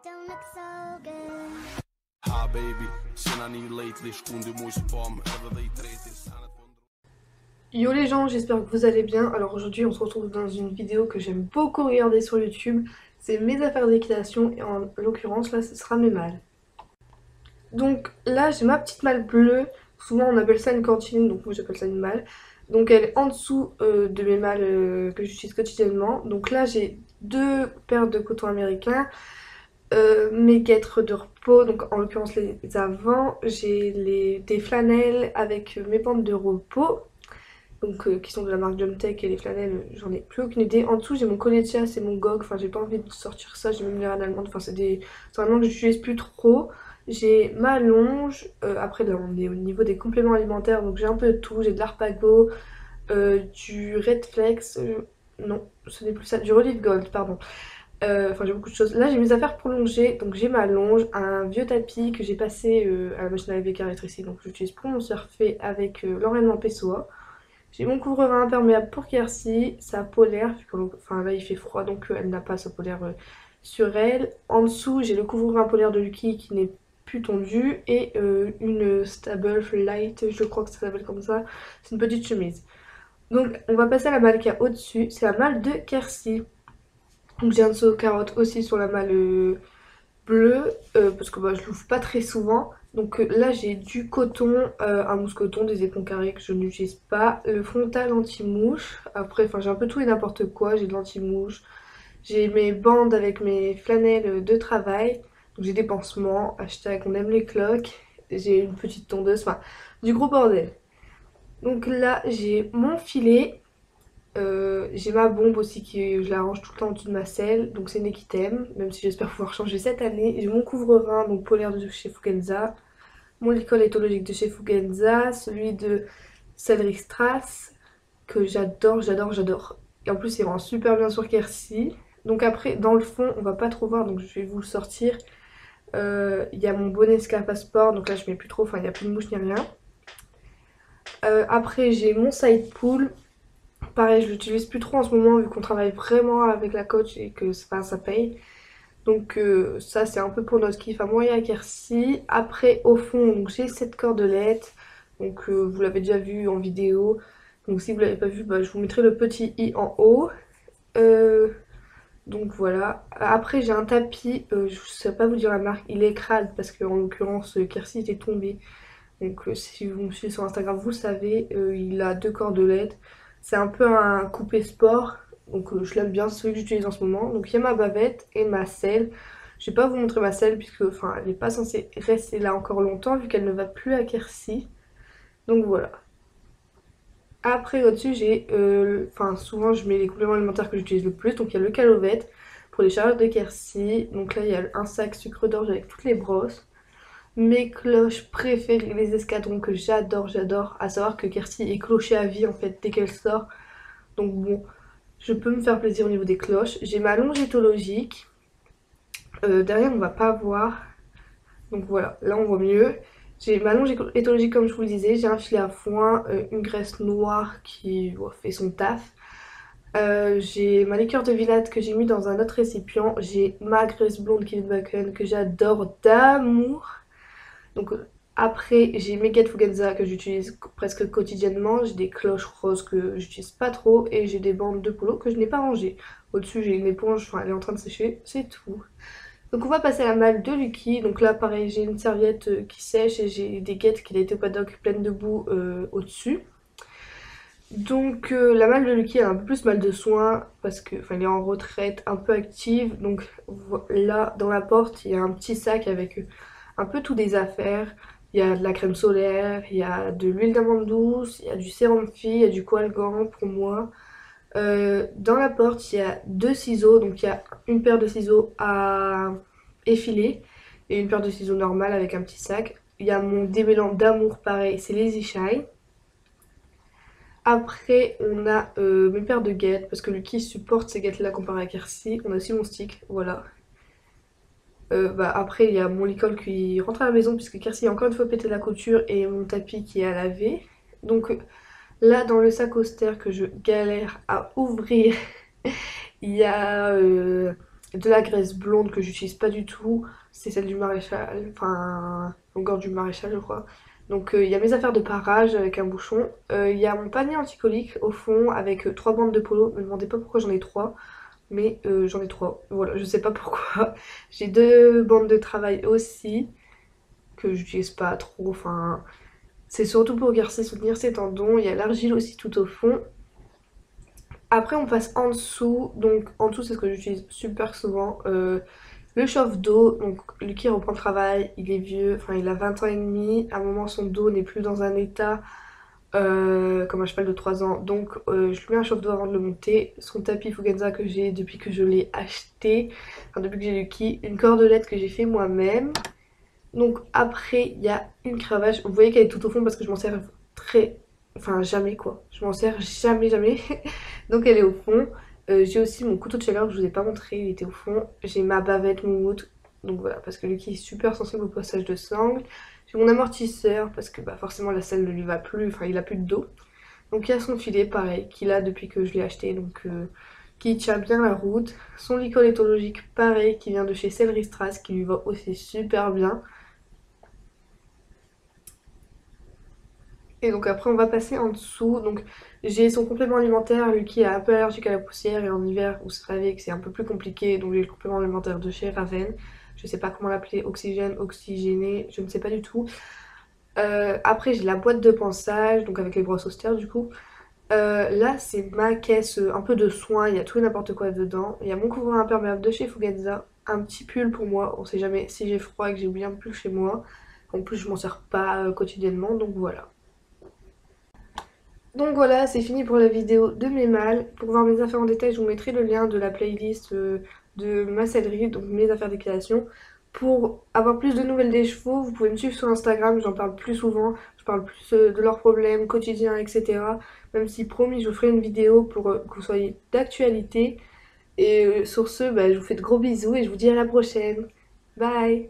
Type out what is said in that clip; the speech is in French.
Don't look so good. Ha baby, cena niet lately, schoen de mooiste pam, hebben they traities aan het wonderen. Yo les gens, j'espère que vous allez bien. Alors aujourd'hui on se retrouve dans une vidéo que j'aime beaucoup regarder sur YouTube. C'est mes affaires d'équitation et en l'occurrence là ce sera mes malles. Donc là j'ai ma petite malle bleue. Souvent on appelle ça une cantine, donc moi j'appelle ça une malle. Donc elle est en dessous de mes malles que j'utilise quotidiennement. Donc là j'ai deux paires de coton américain. Mes guêtres de repos, donc en l'occurrence les avant, j'ai des flanelles avec mes bandes de repos, donc qui sont de la marque Jumptech, et les flanelles j'en ai plus aucune idée. En dessous j'ai mon collet de chasse et mon gog, enfin j'ai pas envie de sortir ça, j'ai même les rades allemandes, enfin c'est vraiment que j'utilise plus trop. J'ai ma longe, après là on est au niveau des compléments alimentaires, donc j'ai un peu de tout, j'ai de l'Harpago, du Redflex, non ce n'est plus ça, du Relief Gold pardon. Enfin j'ai beaucoup de choses. Là j'ai mes affaires prolongées, donc j'ai ma longe, un vieux tapis que j'ai passé à la machine à laver carrette ici, donc j'utilise pour mon surfer avec l'enraînement PSOA. J'ai mon couvre-vent imperméable pour Kersi, sa polaire, enfin là il fait froid donc elle n'a pas sa polaire sur elle. En dessous j'ai le couvre-vent polaire de Lucky qui n'est plus tondu et une Stable Light, je crois que ça s'appelle comme ça, c'est une petite chemise. Donc on va passer à la malle qui est au-dessus, c'est la malle de Kersi. Donc j'ai un dessous carotte aussi sur la malle bleue parce que je l'ouvre pas très souvent. Donc là j'ai du coton, un mousse coton, des éponges carrés que je n'utilise pas, le frontal anti-mouche. Après enfin j'ai un peu tout et n'importe quoi, j'ai de l'anti-mouche, j'ai mes bandes avec mes flanelles de travail, donc j'ai des pansements, hashtag on aime les cloques, j'ai une petite tondeuse, enfin du gros bordel. Donc là j'ai mon filet. J'ai ma bombe aussi qui je la range tout le temps en dessous de ma selle, donc c'est une Equitem, même si j'espère pouvoir changer cette année. J'ai mon couvre-rein donc polaire de chez Fugenza, mon licol éthologique de chez Fugenza, celui de Cédric Strass que j'adore, j'adore, j'adore. Et en plus il rend super bien sur Kersi. Donc après dans le fond on va pas trop voir donc je vais vous le sortir. Il y a mon bonnet Scarpa Sport, donc là je mets plus trop, enfin il n'y a plus de mouche ni rien. Après j'ai mon side pull. Pareil, je l'utilise plus trop en ce moment vu qu'on travaille vraiment avec la coach et que ça paye. Donc ça c'est un peu pour notre kiff à moi et à Kersi. Après au fond j'ai cette cordelette. Donc vous l'avez déjà vu en vidéo. Donc si vous l'avez pas vu, je vous mettrai le petit i en haut. Donc voilà. Après j'ai un tapis, je ne sais pas vous dire la marque, il est crade parce qu'en l'occurrence Kersi était tombé. Donc si vous me suivez sur Instagram vous le savez, il a deux cordelettes. C'est un peu un coupé sport, donc je l'aime bien, c'est celui que j'utilise en ce moment. Donc il y a ma bavette et ma selle. Je vais pas vous montrer ma selle puisque enfin, elle n'est pas censée rester là encore longtemps vu qu'elle ne va plus à Kersi. Donc voilà. Après au-dessus j'ai, enfin souvent je mets les compléments alimentaires que j'utilise le plus. Donc il y a le Calovette pour les charlottes de Kersi. Donc là il y a un sac sucre d'orge avec toutes les brosses. Mes cloches préférées, les escadrons que j'adore, j'adore. À savoir que Kersi est clochée à vie en fait dès qu'elle sort. Donc bon, je peux me faire plaisir au niveau des cloches. J'ai ma longe éthologique. Derrière on va pas voir. Donc voilà, là on voit mieux. J'ai ma longe éthologique comme je vous le disais. J'ai un filet à foin, une graisse noire qui fait son taf. J'ai ma liqueur de Villate que j'ai mis dans un autre récipient. J'ai ma graisse blonde Kilbacken que j'adore d'amour. Donc après j'ai mes guêtres Fugenza que j'utilise presque quotidiennement, j'ai des cloches roses que j'utilise pas trop et j'ai des bandes de polo que je n'ai pas rangées. Au-dessus j'ai une éponge, enfin elle est en train de sécher, c'est tout. Donc on va passer à la malle de Lucky, donc là pareil j'ai une serviette qui sèche et j'ai des guêtres qui étaient au paddock pleines de boue au-dessus. Donc la malle de Lucky elle a un peu plus mal de soin parce que elle est en retraite, un peu active. Donc là dans la porte il y a un petit sac avec un peu tout des affaires. Il y a de la crème solaire, il y a de l'huile d'amande douce, il y a du sérum Phi, il y a du Coalgan pour moi. Dans la porte il y a deux ciseaux, donc il y a une paire de ciseaux à effiler et une paire de ciseaux normales avec un petit sac. Il y a mon démêlant d'amour pareil, c'est Lazy Shine. Après on a mes paires de guêtres parce que Lucky supporte ces guêtres là comparé à Kersi. On a aussi mon stick, voilà. Après il y a mon licol qui rentre à la maison puisque Kersi a encore une fois pété la couture et mon tapis qui est à laver. Donc là dans le sac austère que je galère à ouvrir il y a de la graisse blonde que j'utilise pas du tout, c'est celle du Maréchal, enfin longueur du Maréchal je crois. Donc il y a mes affaires de parage avec un bouchon, il y a mon panier anticolique au fond avec 3 bandes de polo, me demandez pas pourquoi j'en ai 3, mais j'en ai 3, voilà, je sais pas pourquoi. J'ai 2 bandes de travail aussi, que j'utilise pas trop, enfin c'est surtout pour soutenir ses tendons, il y a l'argile aussi tout au fond. Après on passe en dessous, donc en dessous c'est ce que j'utilise super souvent, le chauffe-dos. Donc lui qui reprend le travail, il est vieux, enfin il a 20 ans et demi, à un moment son dos n'est plus dans un état comme un cheval de 3 ans, donc je lui mets un chauffe-dos avant de le monter, son tapis Fugenza que j'ai depuis que je l'ai acheté, enfin depuis que j'ai Lucky, une cordelette que j'ai fait moi-même. Donc après il y a une cravache, vous voyez qu'elle est tout au fond parce que je m'en sers très, enfin jamais quoi, je m'en sers jamais jamais, donc elle est au fond. J'ai aussi mon couteau de chaleur que je vous ai pas montré, il était au fond. J'ai ma bavette moumoute, donc voilà, parce que Lucky est super sensible au passage de sangle. J'ai mon amortisseur parce que bah, forcément la selle ne lui va plus, enfin il a plus de dos. Donc il y a son filet pareil qu'il a depuis que je l'ai acheté, donc qui tient bien la route. Son licol éthologique pareil qui vient de chez Celery Strass qui lui va aussi super bien. Et donc après on va passer en dessous, donc j'ai son complément alimentaire, lui qui est un peu allergique à la poussière et en hiver vous savez que c'est un peu plus compliqué, donc j'ai le complément alimentaire de chez Raven, je sais pas comment l'appeler, oxygène, oxygéné, je ne sais pas du tout. Après j'ai la boîte de pansage, donc avec les brosses austères du coup. Là c'est ma caisse un peu de soins, il y a tout et n'importe quoi dedans. Il y a mon couvreur imperméable de chez Fugenza, un petit pull pour moi, on sait jamais si j'ai froid et que j'ai oublié un pull chez moi. En plus je m'en sers pas quotidiennement, donc voilà. Donc voilà, c'est fini pour la vidéo de mes malles. Pour voir mes affaires en détail, je vous mettrai le lien de la playlist de ma sellerie, donc mes affaires d'équitation. Pour avoir plus de nouvelles des chevaux, vous pouvez me suivre sur Instagram, j'en parle plus souvent, je parle plus de leurs problèmes quotidiens, etc. Même si promis, je vous ferai une vidéo pour que vous soyez d'actualité. Et sur ce, bah, je vous fais de gros bisous et je vous dis à la prochaine. Bye!